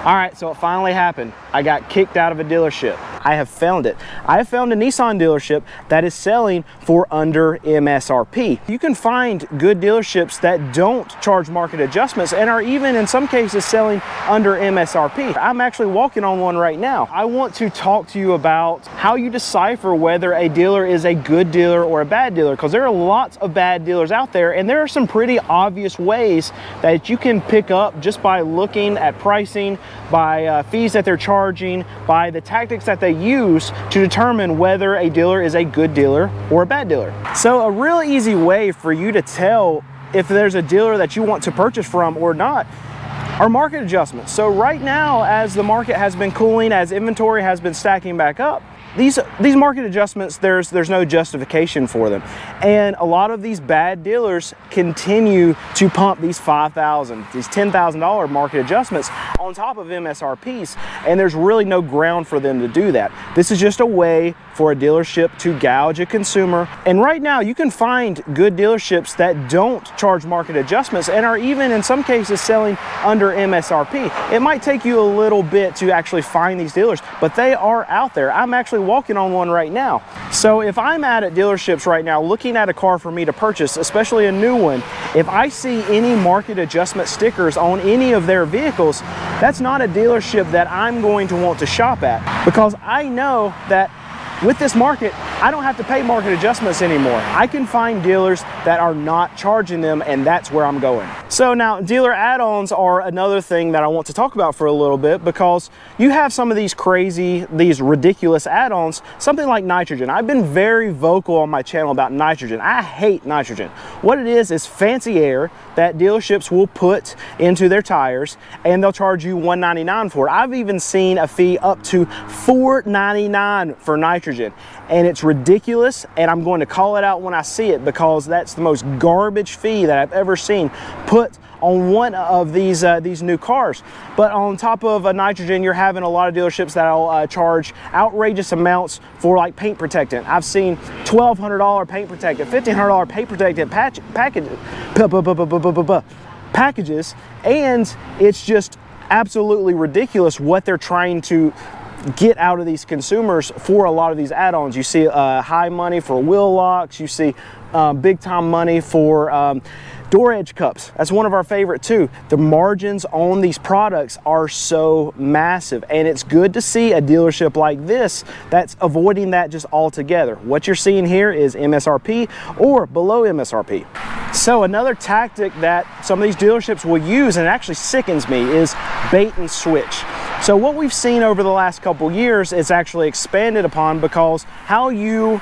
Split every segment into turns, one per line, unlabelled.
All right, so it finally happened. I got kicked out of a dealership. I have found it. I have found a Nissan dealership that is selling for under MSRP. You can find good dealerships that don't charge market adjustments and are even in some cases selling under MSRP. I'm actually walking on one right now. I want to talk to you about how you decipher whether a dealer is a good dealer or a bad dealer, because there are lots of bad dealers out there, and there are some pretty obvious ways that you can pick up just by looking at pricing, by fees that they're charging, by the tactics that they use to determine whether a dealer is a good dealer or a bad dealer. So a real easy way for you to tell if there's a dealer that you want to purchase from or not are market adjustments. So right now, as the market has been cooling, as inventory has been stacking back up, these market adjustments, there's no justification for them. And a lot of these bad dealers continue to pump these $5,000, these $10,000 market adjustments on top of MSRPs, and there's really no ground for them to do that. This is just a way for a dealership to gouge a consumer. And right now, you can find good dealerships that don't charge market adjustments and are even in some cases selling under MSRP. It might take you a little bit to actually find these dealers, but they are out there. I'm actually walking on one right now. So if I'm at dealerships right now looking at a car for me to purchase, especially a new one, if I see any market adjustment stickers on any of their vehicles, that's not a dealership that I'm going to want to shop at, because I know that with this market, I don't have to pay market adjustments anymore. I can find dealers that are not charging them, and that's where I'm going. So now, dealer add-ons are another thing that I want to talk about for a little bit, because you have some of these crazy, these ridiculous add-ons, something like nitrogen. I've been very vocal on my channel about nitrogen. I hate nitrogen. What it is fancy air that dealerships will put into their tires, and they'll charge you $199 for it. I've even seen a fee up to $499 for nitrogen. And it's ridiculous, and I'm going to call it out when I see it, because that's the most garbage fee that I've ever seen put on one of these new cars. But on top of nitrogen, you're having a lot of dealerships that'll charge outrageous amounts for like paint protectant. I've seen $1,200 paint protectant, $1,500 paint protectant packages, and it's just absolutely ridiculous what they're trying to get out of these consumers for a lot of these add-ons. You see high money for wheel locks, you see big time money for door edge cups. That's one of our favorite too. The margins on these products are so massive, and it's good to see a dealership like this that's avoiding that just altogether. What you're seeing here is MSRP or below MSRP. So another tactic that some of these dealerships will use, and it actually sickens me, is bait and switch. So what we've seen over the last couple years is actually expanded upon, because how you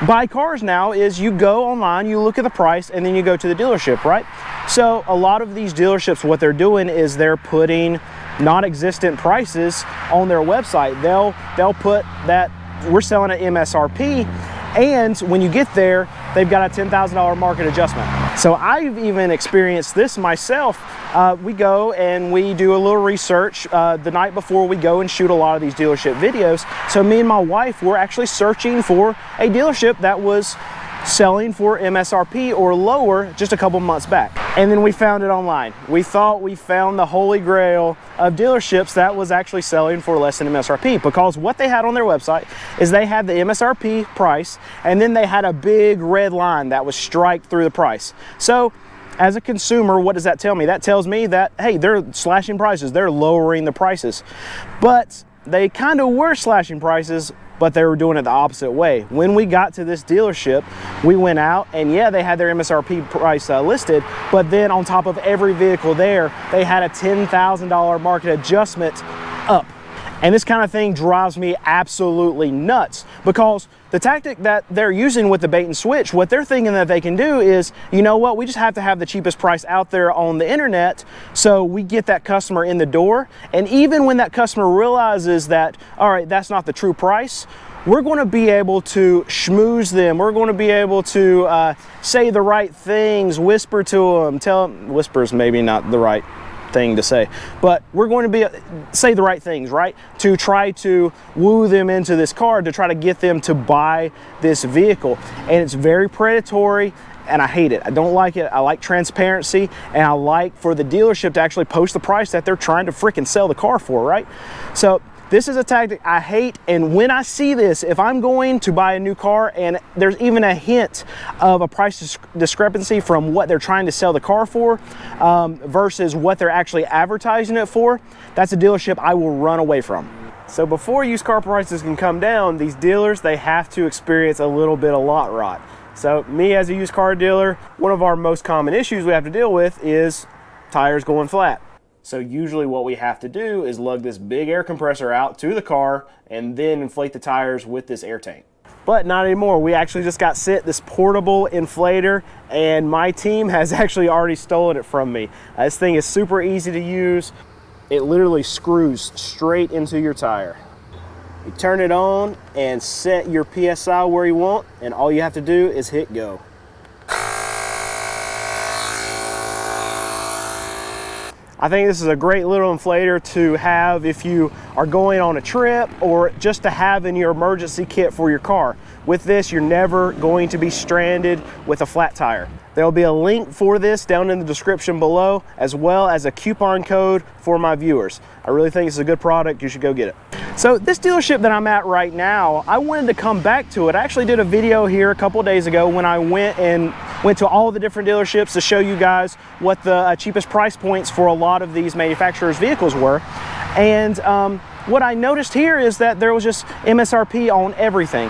buy cars now is you go online, you look at the price, and then you go to the dealership, right? So a lot of these dealerships, what they're doing is they're putting non-existent prices on their website. They'll put that we're selling at MSRP, and when you get there, they've got a $10,000 market adjustment. So I've even experienced this myself. We go and we do a little research the night before we go and shoot a lot of these dealership videos. So me and my wife were actually searching for a dealership that was selling for MSRP or lower just a couple months back. And then we found it online. We thought we found the holy grail of dealerships that was actually selling for less than MSRP, because what they had on their website is they had the MSRP price, and then they had a big red line that was striped through the price. So as a consumer, what does that tell me? That tells me that, hey, they're slashing prices, they're lowering the prices. But they kind of were slashing prices, but they were doing it the opposite way. When we got to this dealership, we went out, and yeah, they had their MSRP price listed, but then on top of every vehicle there, they had a $10,000 market adjustment up. And this kind of thing drives me absolutely nuts, because the tactic that they're using with the bait and switch, what they're thinking that they can do is, you know what, we just have to have the cheapest price out there on the internet, so we get that customer in the door. And even when that customer realizes that, all right, that's not the true price, we're going to be able to schmooze them. We're going to be able to say the right things, whisper to them, tell them. Whisper is maybe not the right thing to say, but we're going to say the right things, right, to try to woo them into this car, to try to get them to buy this vehicle. And it's very predatory. and I hate it. I don't like it. I like transparency, and I like for the dealership to actually post the price that they're trying to freaking sell the car for, right? So this is a tactic I hate, and when I see this, if I'm going to buy a new car and there's even a hint of a price discrepancy from what they're trying to sell the car for versus what they're actually advertising it for, that's a dealership I will run away from. So before used car prices can come down, these dealers, they have to experience a little bit of lot rot. So me as a used car dealer, one of our most common issues we have to deal with is tires going flat. So usually what we have to do is lug this big air compressor out to the car and then inflate the tires with this air tank. But not anymore. We actually just got sent this portable inflator, and my team has actually already stolen it from me. This thing is super easy to use. It literally screws straight into your tire. You turn it on and set your PSI where you want, and all you have to do is hit go. I think this is a great little inflator to have if you are going on a trip or just to have in your emergency kit for your car. With this, you're never going to be stranded with a flat tire. There'll be a link for this down in the description below, as well as a coupon code for my viewers. I really think it's a good product. You should go get it. So this dealership that I'm at right now, I wanted to come back to it. I actually did a video here a couple days ago when I went to all the different dealerships to show you guys what the cheapest price points for a lot of these manufacturers' vehicles were. And what I noticed here is that there was just MSRP on everything.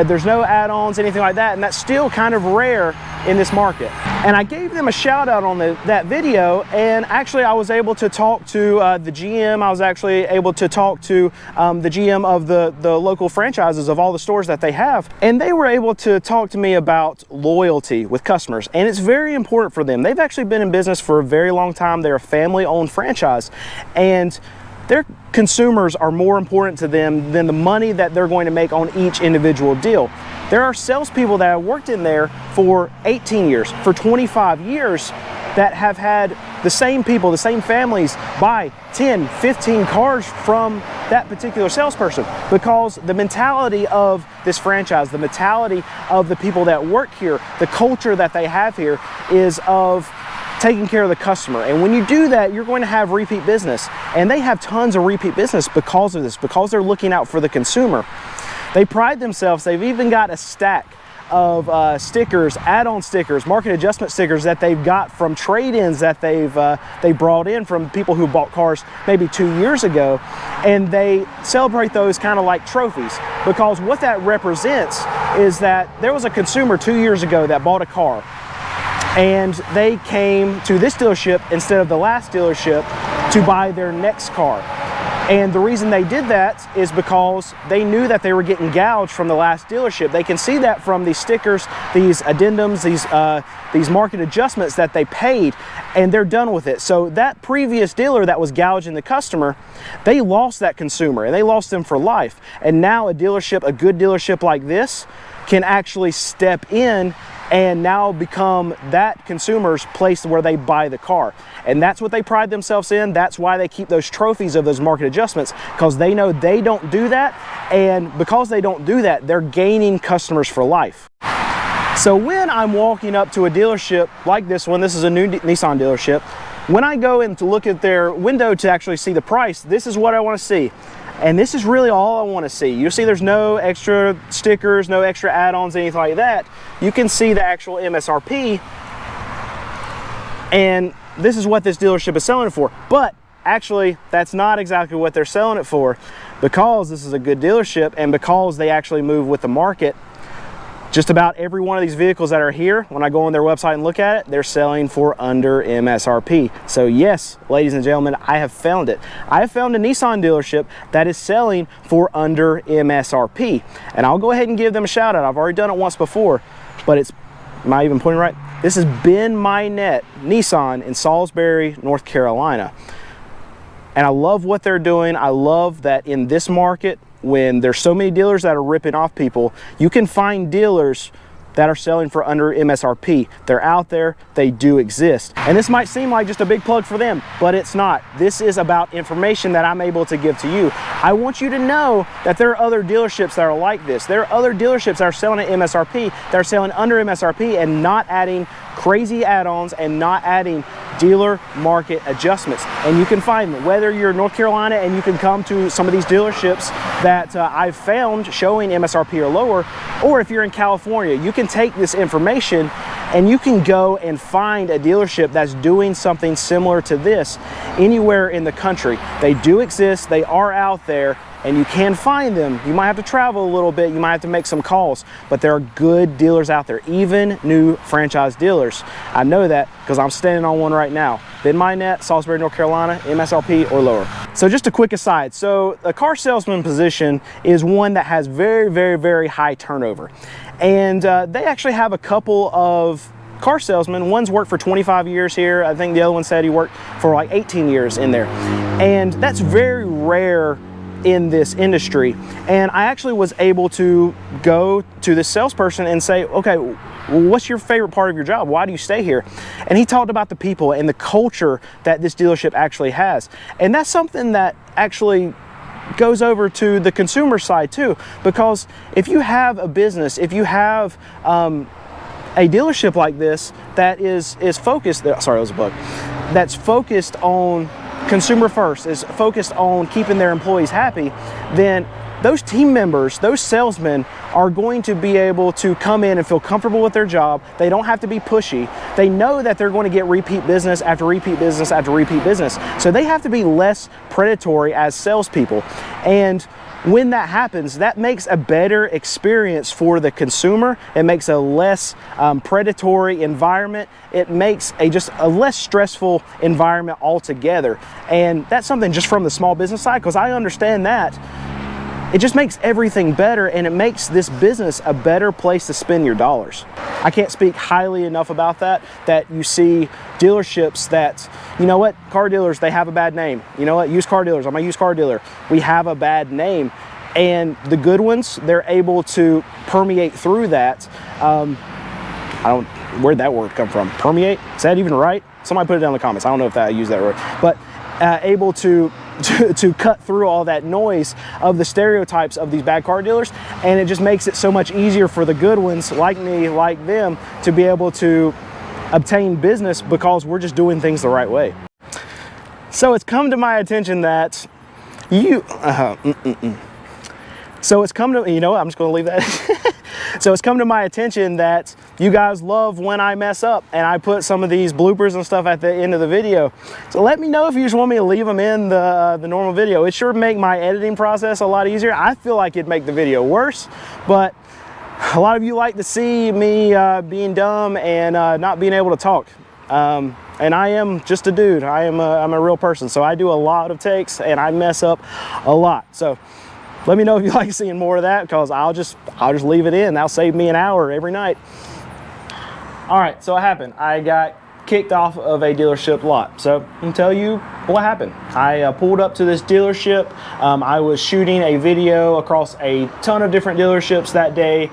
There's no add-ons, anything like that, and that's still kind of rare in this market. And I gave them a shout out on that video, and actually I was able to talk to the GM. I was actually able to talk to the GM of the local franchises of all the stores that they have, and they were able to talk to me about loyalty with customers, and it's very important for them. They've actually been in business for a very long time. They're a family-owned franchise, and their consumers are more important to them than the money that they're going to make on each individual deal. There are salespeople that have worked in there for 18 years, for 25 years, that have had the same people, the same families buy 10, 15 cars from that particular salesperson, because the mentality of this franchise, the mentality of the people that work here, the culture that they have here is of taking care of the customer. And when you do that, you're going to have repeat business. And they have tons of repeat business because of this, because they're looking out for the consumer. They pride themselves. They've even got a stack of stickers, add-on stickers, market adjustment stickers that they've got from trade-ins that they brought in from people who bought cars maybe 2 years ago. And they celebrate those kind of like trophies, because what that represents is that there was a consumer 2 years ago that bought a car, and they came to this dealership instead of the last dealership to buy their next car. And the reason they did that is because they knew that they were getting gouged from the last dealership. They can see that from these stickers, these addendums, these market adjustments that they paid, and they're done with it. So that previous dealer that was gouging the customer, they lost that consumer, and they lost them for life. And now a dealership, a good dealership like this, can actually step in and now become that consumer's place where they buy the car. And that's what they pride themselves in. That's why they keep those trophies of those market adjustments, because they know they don't do that. And because they don't do that, they're gaining customers for life. So when I'm walking up to a dealership like this one, this is a new Nissan dealership, when I go in to look at their window to actually see the price, this is what I want to see. And this is really all I want to see. You'll see there's no extra stickers, no extra add-ons, anything like that. You can see the actual MSRP, and this is what this dealership is selling it for. But actually, that's not exactly what they're selling it for, because this is a good dealership and because they actually move with the market. Just about every one of these vehicles that are here, when I go on their website and look at it, they're selling for under MSRP. So yes, ladies and gentlemen, I have found it. I have found a Nissan dealership that is selling for under MSRP. And I'll go ahead and give them a shout out. I've already done it once before, but it's, am I even pointing right? This is Ben Minette Nissan in Salisbury, North Carolina. And I love what they're doing. I love that in this market, when there's so many dealers that are ripping off people, you can find dealers that are selling for under MSRP. They're out there, they do exist. And this might seem like just a big plug for them, but it's not. This is about information that I'm able to give to you. I want you to know that there are other dealerships that are like this. There are other dealerships that are selling at MSRP, that are selling under MSRP and not adding crazy add-ons and not adding dealer market adjustments. And you can find them, whether you're in North Carolina and you can come to some of these dealerships that I've found showing MSRP or lower, or if you're in California, you can take this information and you can go and find a dealership that's doing something similar to this anywhere in the country. They do exist, they are out there, and you can find them. You might have to travel a little bit, you might have to make some calls, but there are good dealers out there, even new franchise dealers. I know that because I'm standing on one right now. Ben Minette, Salisbury, North Carolina, MSRP or lower. So just a quick aside, so the car salesman position is one that has very, very, very high turnover. And they actually have a couple of car salesmen. One's worked for 25 years here. I think the other one said he worked for like 18 years in there. And that's very rare in this industry. And I actually was able to go to this salesperson and say, okay, what's your favorite part of your job? Why do you stay here? And he talked about the people and the culture that this dealership actually has. And that's something that actually goes over to the consumer side too, because if you have a business, if you have a dealership like this that is focused, sorry, that was a bug, that's focused on consumer first, is focused on keeping their employees happy, then those team members, those salesmen are going to be able to come in and feel comfortable with their job. They don't have to be pushy. They know that they're going to get repeat business after repeat business after repeat business. So they have to be less predatory as salespeople. And when that happens, that makes a better experience for the consumer. It makes a less predatory environment. It makes just a less stressful environment altogether. And that's something just from the small business side, because I understand that. It just makes everything better, and it makes this business a better place to spend your dollars. I can't speak highly enough about that you see dealerships that, you know what, car dealers, they have a bad name. You know what, used car dealers, I'm a used car dealer. We have a bad name. And the good ones, they're able to permeate through that. Where'd that word come from? Permeate? Is that even right? Somebody put it down in the comments. I don't know if I used that word. But able to cut through all that noise of the stereotypes of these bad car dealers, and it just makes it so much easier for the good ones like me, like them, to be able to obtain business because we're just doing things the right way. So it's come to my attention that So it's come to, you know what, I'm just gonna leave that. So it's come to my attention that you guys love when I mess up and I put some of these bloopers and stuff at the end of the video. So let me know if you just want me to leave them in the normal video. It sure make my editing process a lot easier. I feel like it'd make the video worse, but a lot of you like to see me being dumb and not being able to talk. And I am just a dude. I'm a real person. So I do a lot of takes and I mess up a lot. So let me know if you like seeing more of that, because I'll just leave it in. That'll save me an hour every night. All right, so what happened? I got kicked off of a dealership lot. So I can tell you what happened. I pulled up to this dealership. I was shooting a video across a ton of different dealerships that day,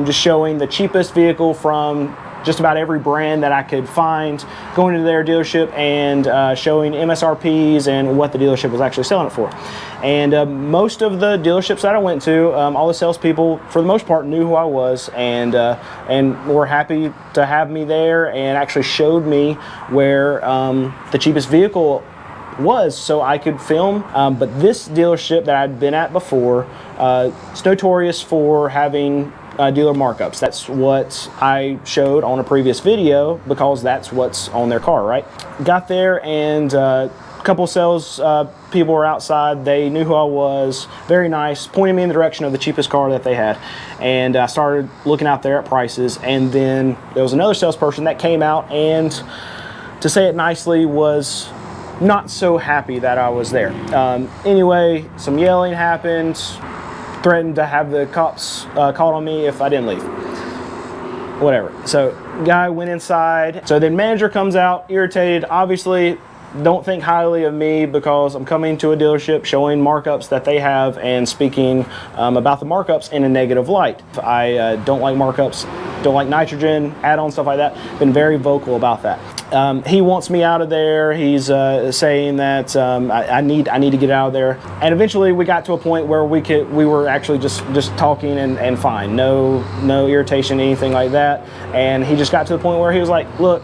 just showing the cheapest vehicle from just about every brand that I could find, going to their dealership and showing MSRPs and what the dealership was actually selling it for. And most of the dealerships that I went to, all the salespeople, for the most part, knew who I was and were happy to have me there and actually showed me where the cheapest vehicle was so I could film. But this dealership that I'd been at before, it's notorious for having dealer markups. That's what I showed on a previous video because that's what's on their car, right? Got there and a couple sales people were outside. They knew who I was, very nice, pointed me in the direction of the cheapest car that they had. And I started looking out there at prices, and then there was another salesperson that came out and, to say it nicely, was not so happy that I was there. Anyway, some yelling happened, threatened to have the cops called on me if I didn't leave. Whatever. So guy went inside. So then manager comes out, irritated. Obviously, don't think highly of me because I'm coming to a dealership showing markups that they have and speaking about the markups in a negative light. I don't like markups. don't like nitrogen, add-on stuff like that. Been very vocal about that. He wants me out of there. He's saying that I need to get out of there. And eventually we got to a point where we were actually just talking and fine. No irritation, anything like that. And he just got to the point where he was like, look,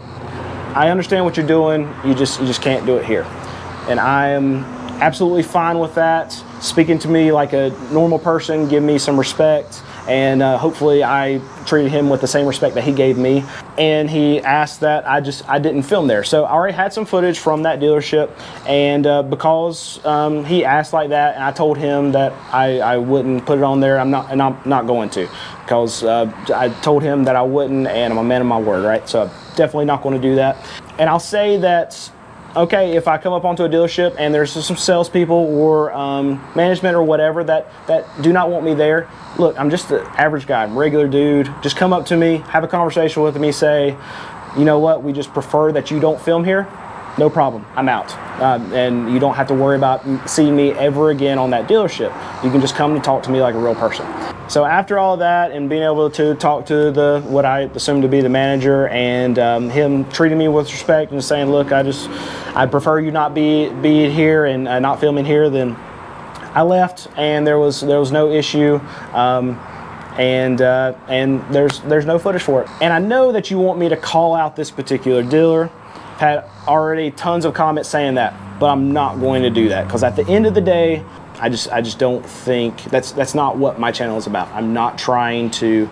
I understand what you're doing. You just can't do it here. And I am absolutely fine with that. Speaking to me like a normal person, give me some respect. And hopefully I treated him with the same respect that he gave me. And he asked that I didn't film there. So I already had some footage from that dealership, and because he asked like that, and I told him that I wouldn't put it on there. I'm not going to, because I told him that I wouldn't, and I'm a man of my word, right? So I'm definitely not going to do that. And I'll say that, okay, if I come up onto a dealership and there's some salespeople or management or whatever that do not want me there, look, I'm just an average guy, I'm a regular dude. Just come up to me, have a conversation with me, say, you know what, we just prefer that you don't film here. No problem, I'm out. And you don't have to worry about seeing me ever again on that dealership. You can just come and talk to me like a real person. So after all of that and being able to talk to what I assume to be the manager, and him treating me with respect and saying, look, I prefer you not be here and not filming here, then I left, and there was no issue. And there's no footage for it. And I know that you want me to call out this particular dealer. Had already tons of comments saying that, but I'm not going to do that, because at the end of the day, I just don't think that's not what my channel is about. I'm not trying to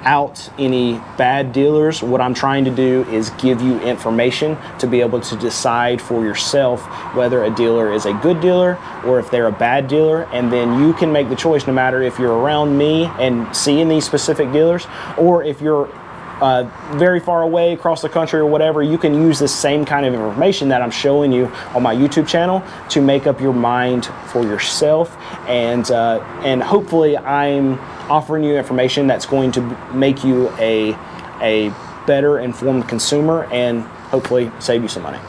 out any bad dealers. What I'm trying to do is give you information to be able to decide for yourself whether a dealer is a good dealer or if they're a bad dealer, and then you can make the choice, no matter if you're around me and seeing these specific dealers, or if you're very far away across the country or whatever. You can use the same kind of information that I'm showing you on my YouTube channel to make up your mind for yourself, and hopefully I'm offering you information that's going to make you a better informed consumer and hopefully save you some money.